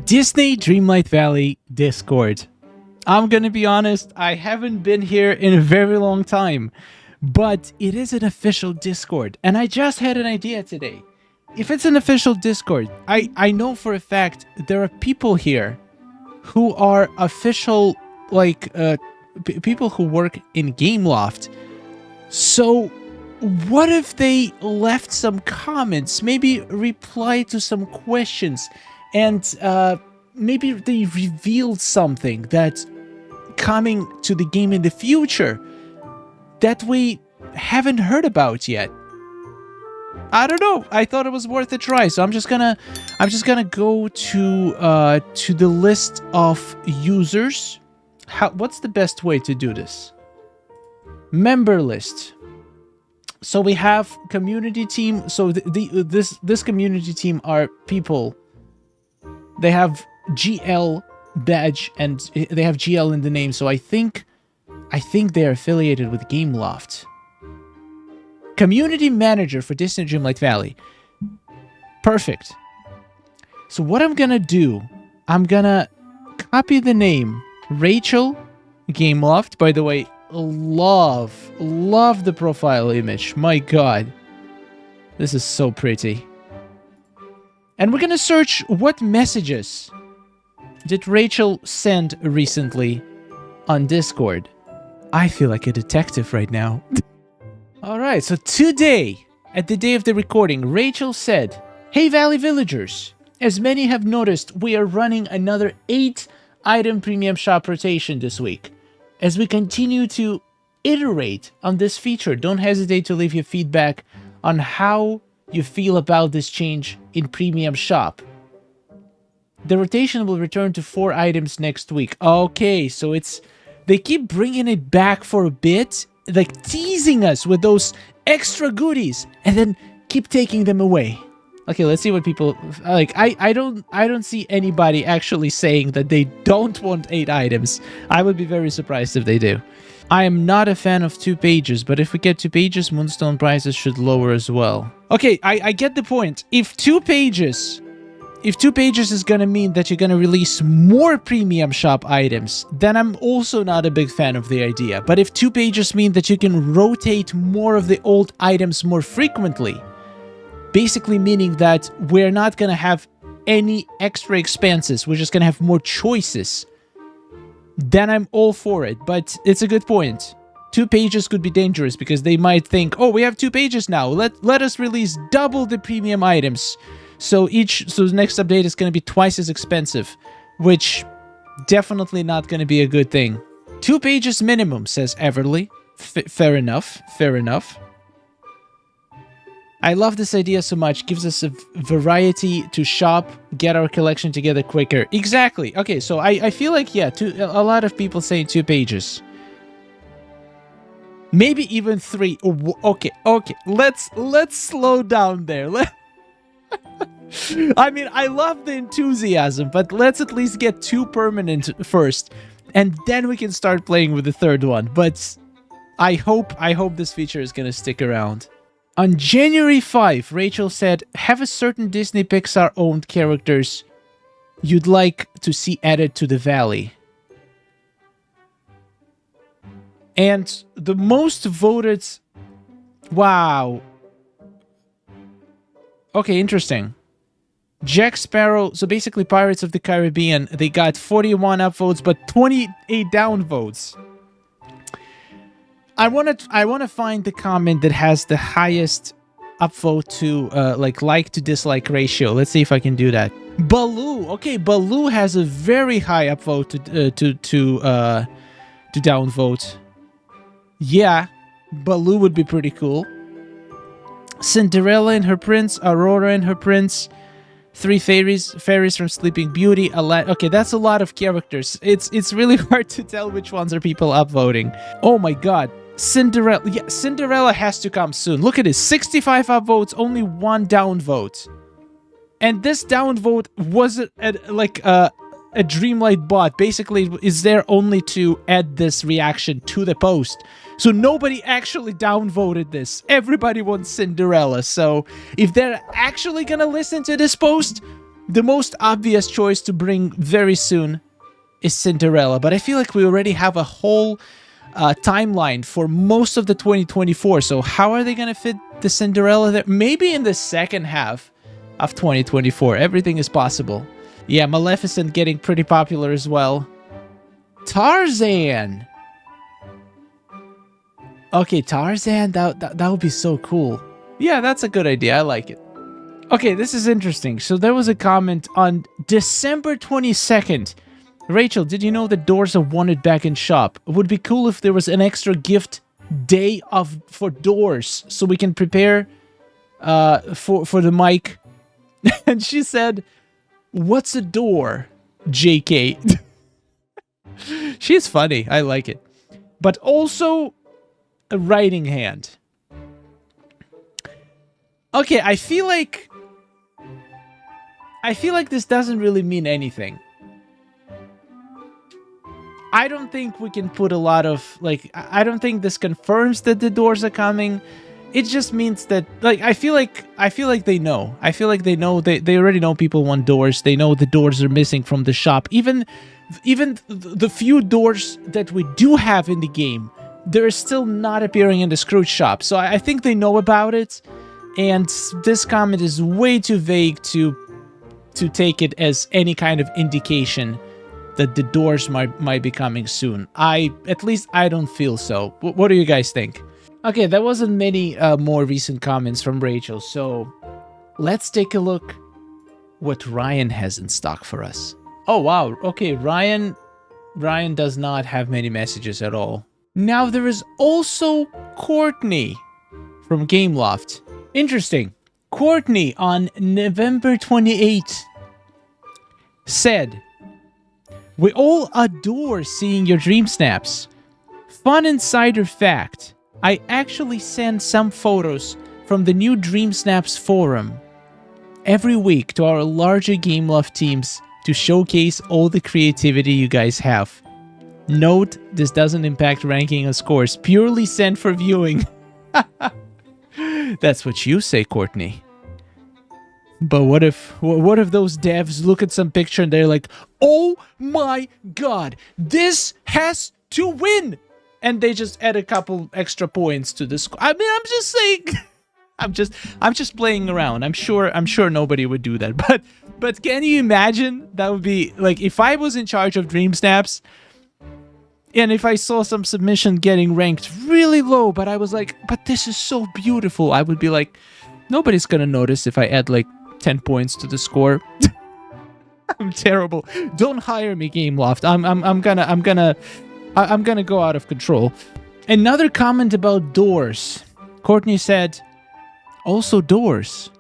Disney Dreamlight Valley Discord. I'm gonna be honest, I haven't been here in a very long time, but it is an official Discord, and I just had an idea today. If it's an official Discord, I know for a fact there are people here who are official, like, people who work in Gameloft. So, what if they left some comments, maybe reply to some questions, and maybe they revealed something that's coming to the game in the future that we haven't heard about yet? I don't know. I thought it was worth a try, so I'm just gonna go to the list of users. What's the best way to do this? Member list. So we have community team. So this community team are people. They have GL badge and they have GL in the name. So I think they're affiliated with Gameloft. Community manager for Disney Dreamlight Valley. Perfect. So what I'm gonna do, I'm gonna copy the name Rachel Gameloft. By the way, love the profile image. My god, this is so pretty. And we're gonna search what messages did Rachel send recently on Discord. I feel like a detective right now. Alright, so today, at the day of the recording, Rachel said, "Hey Valley Villagers, as many have noticed, we are running another 8-item premium shop rotation this week. As we continue to iterate on this feature, don't hesitate to leave your feedback on how you feel about this change in premium shop. The rotation will return to 4 items next week." Okay, so they keep bringing it back for a bit, like teasing us with those extra goodies, and then keep taking them away. Okay, let's see what people like. I don't see anybody actually saying that they don't want 8 items. I would be very surprised if they do. I am not a fan of 2 pages, but if we get 2 pages, Moonstone prices should lower as well. Okay, I get the point. If 2 pages is gonna mean that you're gonna release more premium shop items, then I'm also not a big fan of the idea. But if 2 pages mean that you can rotate more of the old items more frequently, basically meaning that we're not gonna have any extra expenses, we're just gonna have more choices, then I'm all for it. But it's a good point. 2 pages could be dangerous because they might think, oh, we have 2 pages now, let us release double the premium items. So the next update is going to be twice as expensive, which definitely not going to be a good thing. 2 pages minimum, says Everly. Fair enough. Fair enough. I love this idea so much. Gives us a variety to shop, get our collection together quicker. Exactly. Okay, so I feel like, yeah, a lot of people say 2 pages. Maybe even 3. Okay. Let's slow down there. I mean, I love the enthusiasm, but let's at least get 2 permanent first, and then we can start playing with the 3rd one. But I hope this feature is gonna stick around. On January 5, Rachel said, "Have a certain Disney Pixar owned characters you'd like to see added to the Valley." And the most voted... Wow. Okay, interesting. Jack Sparrow, so basically Pirates of the Caribbean, they got 41 upvotes, but 28 downvotes. I wanna find the comment that has the highest upvote to like to dislike ratio. Let's see if I can do that. Baloo, okay, Baloo has a very high upvote to downvote. Yeah, Baloo would be pretty cool. Cinderella and her prince, Aurora and her prince, 3 fairies from Sleeping Beauty, okay, that's a lot of characters. It's really hard to tell which ones are people upvoting. Oh my god, Cinderella, yeah, Cinderella has to come soon. Look at this, 65 upvotes, only 1 downvote. And this downvote was a Dreamlight bot. Basically, is there only to add this reaction to the post. So nobody actually downvoted this. Everybody wants Cinderella. So if they're actually gonna listen to this post, the most obvious choice to bring very soon is Cinderella, but I feel like we already have a whole timeline for most of the 2024. So how are they going to fit the Cinderella there? Maybe in the second half of 2024. Everything is possible. Yeah, Maleficent getting pretty popular as well. Tarzan. Okay, Tarzan, that would be so cool. Yeah, that's a good idea. I like it. Okay, this is interesting. So there was a comment on December 22nd. Rachel, did you know that doors are wanted back in shop? It would be cool if there was an extra gift day for doors so we can prepare for the mic. And she said, "What's a door, JK?" She's funny. I like it. But also a writing hand. Okay, I feel like this doesn't really mean anything. I don't think we can put a lot of, like, I don't think this confirms that the doors are coming. It just means that, like, I feel like they know. I feel like they know, they already know people want doors. They know the doors are missing from the shop. Even the few doors that we do have in the game, they're still not appearing in the Scrooge shop. So I think they know about it. And this comment is way too vague to take it as any kind of indication that the doors might be coming soon. At least I don't feel so. What do you guys think? Okay, there wasn't many more recent comments from Rachel, so let's take a look what Ryan has in stock for us. Oh wow, okay, Ryan does not have many messages at all. Now there is also Courtney from Gameloft. Interesting. Courtney on November 28th said, "We all adore seeing your dream snaps. Fun insider fact, I actually send some photos from the new Dream Snaps forum every week to our larger Gameloft teams to showcase all the creativity you guys have. Note, this doesn't impact ranking or scores, purely sent for viewing." That's what you say, Courtney. But what if those devs look at some picture and they're like, "Oh my god, this has to win," and they just add a couple extra points to the score? I mean, I'm just saying. I'm just playing around. I'm sure nobody would do that. But can you imagine? That would be like if I was in charge of Dream Snaps, and if I saw some submission getting ranked really low, but I was like, "But this is so beautiful," I would be like, nobody's gonna notice if I add like 10 points to the score. I'm terrible. Don't hire me, Gameloft. I'm gonna go out of control. Another comment about doors. Courtney said, "Also doors.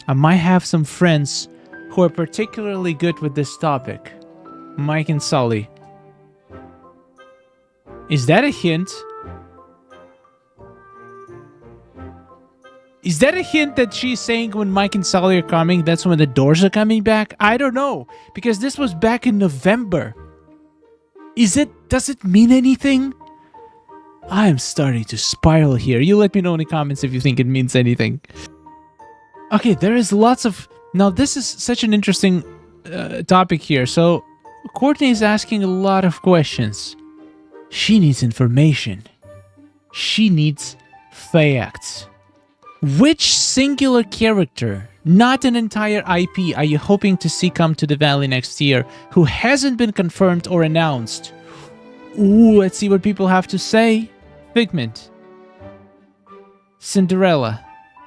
I might have some friends who are particularly good with this topic. Mike and Sully." Is that a hint? Is that a hint that she's saying when Mike and Sully are coming, that's when the doors are coming back? I don't know, because this was back in November. Does it mean anything? I am starting to spiral here. You let me know in the comments if you think it means anything. Okay, there is lots of... Now, this is such an interesting topic here. So, Courtney is asking a lot of questions. She needs information. She needs facts. Which singular character, not an entire IP, are you hoping to see come to the Valley next year who hasn't been confirmed or announced? Ooh, let's see what people have to say. Figment. Cinderella.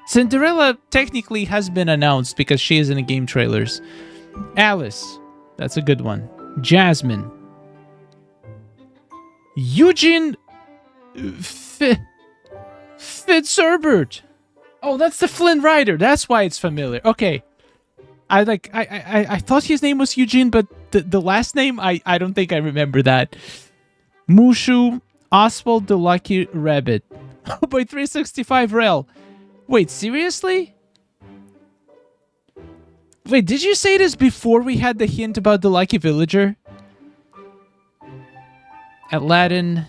Cinderella technically has been announced because she is in the game trailers. Alice. That's a good one. Jasmine. Eugene Fitzherbert. Oh, that's the Flynn Rider. That's why it's familiar. Okay. I thought his name was Eugene, but the last name, I don't think I remember that. Mushu, Oswald the Lucky Rabbit. Oh boy, 365 Rel. Wait, seriously? Wait, did you say this before we had the hint about the Lucky Villager? Aladdin.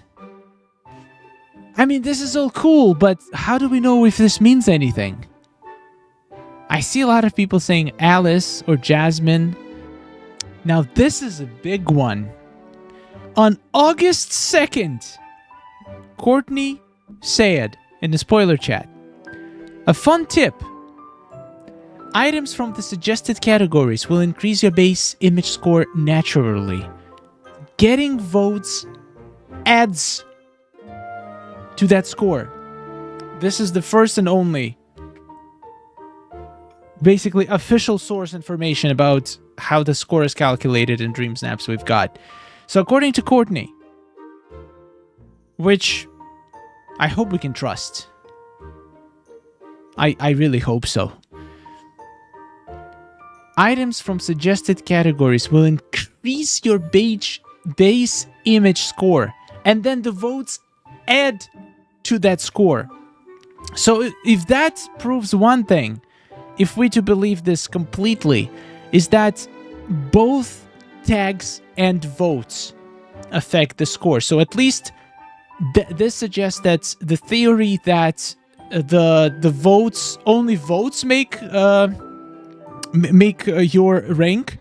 I mean, this is all cool, but how do we know if this means anything? I see a lot of people saying Alice or Jasmine. Now, this is a big one. On August 2nd, Courtney said in the spoiler chat, a fun tip. Items from the suggested categories will increase your base image score naturally. Getting votes adds to that score. This is the first and only, basically, official source information about how the score is calculated in Dream Snaps we've got. So according to Courtney, which I hope we can trust. I really hope so. Items from suggested categories will increase your base image score, and then the votes add to that score. So if that proves one thing, if we to believe this completely, is that both tags and votes affect the score. So at least this suggests that the theory that the votes, only votes make your rank,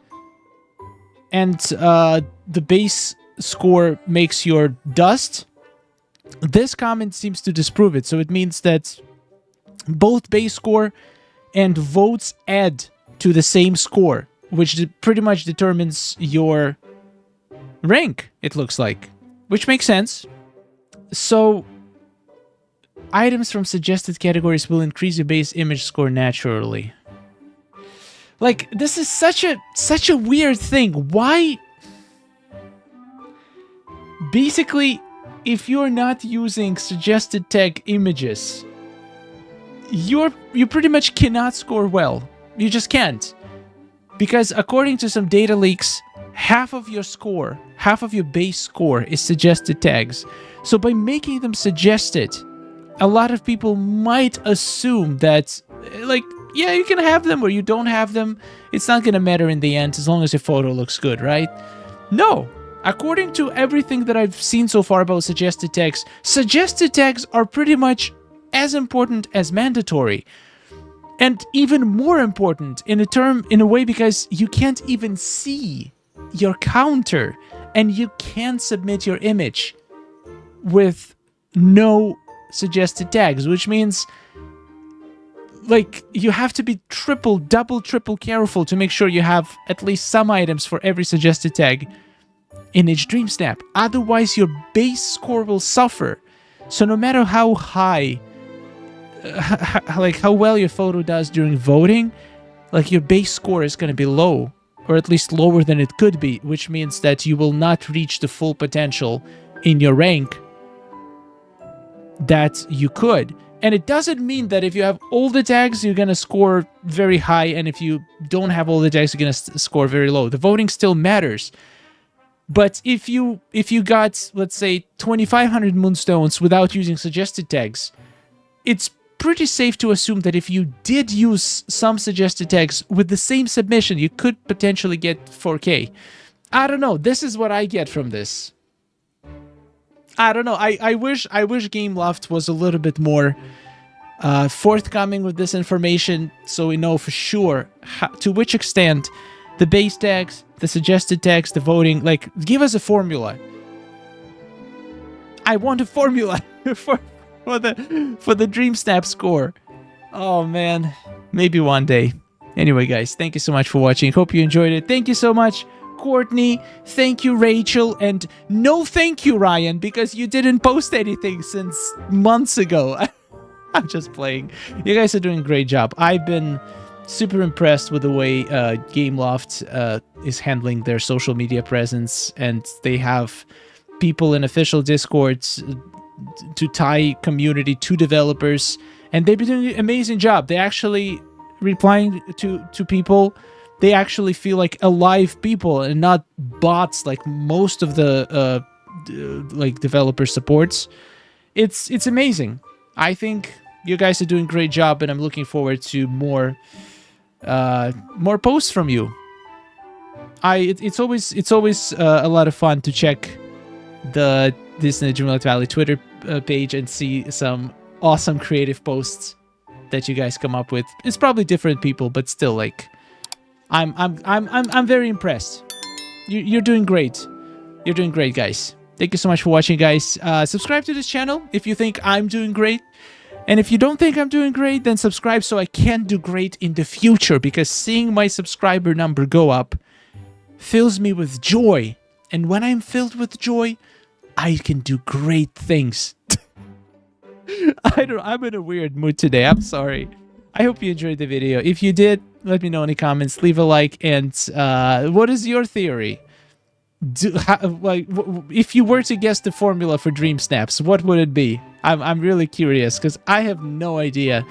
and the base score makes your dust. This comment seems to disprove it. So it means that both base score and votes add to the same score, which pretty much determines your rank, it looks like, which makes sense. So items from suggested categories will increase your base image score naturally. Like, this is such a weird thing. Why? Basically, if you're not using suggested tag images, you pretty much cannot score well. You just can't. Because according to some data leaks, half of your score, half of your base score is suggested tags. So by making them suggested, a lot of people might assume that, like, yeah, you can have them or you don't have them. It's not going to matter in the end as long as your photo looks good, right? No. According to everything that I've seen so far about suggested tags are pretty much as important as mandatory. And even more important in a way, because you can't even see your counter and you can't submit your image with no suggested tags, which means, like, you have to be triple careful to make sure you have at least some items for every suggested tag in each Dream Snap. Otherwise, your base score will suffer. So no matter how high, like how well your photo does during voting, like your base score is going to be low, or at least lower than it could be, which means that you will not reach the full potential in your rank that you could. And it doesn't mean that if you have all the tags, you're going to score very high, and if you don't have all the tags, you're going to score very low. The voting still matters. But if you got, let's say, 2,500 moonstones without using suggested tags, it's pretty safe to assume that if you did use some suggested tags with the same submission, you could potentially get 4K. I don't know. This is what I get from this. I don't know. I wish Gameloft was a little bit more forthcoming with this information, so we know for sure to which extent the base tags, the suggested tags, the voting, like, give us a formula. I want a formula for the Dream Snap score. Oh man, maybe one day. Anyway, guys, thank you so much for watching. Hope you enjoyed it. Thank you so much, Courtney. Thank you, Rachel, and no thank you, Ryan, because you didn't post anything since months ago. I'm just playing. You guys are doing a great job. I've been super impressed with the way Gameloft is handling their social media presence, and they have people in official Discords to tie community to developers, and they've been doing an amazing job. They actually replying to people. They actually feel like alive people and not bots like most of the like developer supports. It's amazing. I think you guys are doing a great job, and I'm looking forward to more posts from you. It's always a lot of fun to check the Disney Dreamlight Valley Twitter page and see some awesome creative posts that you guys come up with. It's probably different people, but still, like, I'm very impressed. You're doing great. You're doing great, guys. Thank you so much for watching, guys. Subscribe to this channel if you think I'm doing great. And if you don't think I'm doing great, then subscribe so I can do great in the future, because seeing my subscriber number go up fills me with joy. And when I'm filled with joy, I can do great things. I'm in a weird mood today. I'm sorry. I hope you enjoyed the video. If you did, let me know in the comments. Leave a like. And what is your theory? If you were to guess the formula for dream snaps, what would it be? I'm really curious, because I have no idea.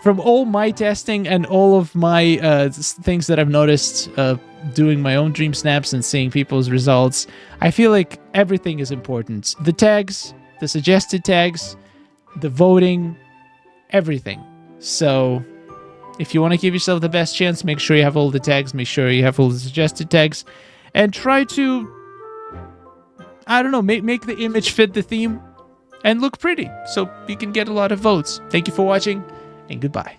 From all my testing and all of my things that I've noticed doing my own dream snaps and seeing people's results, I feel like everything is important. The tags, the suggested tags, the voting, everything. So if you want to give yourself the best chance, make sure you have all the tags, make sure you have all the suggested tags, and try to, I don't know, make the image fit the theme and look pretty so you can get a lot of votes. Thank you for watching, and goodbye.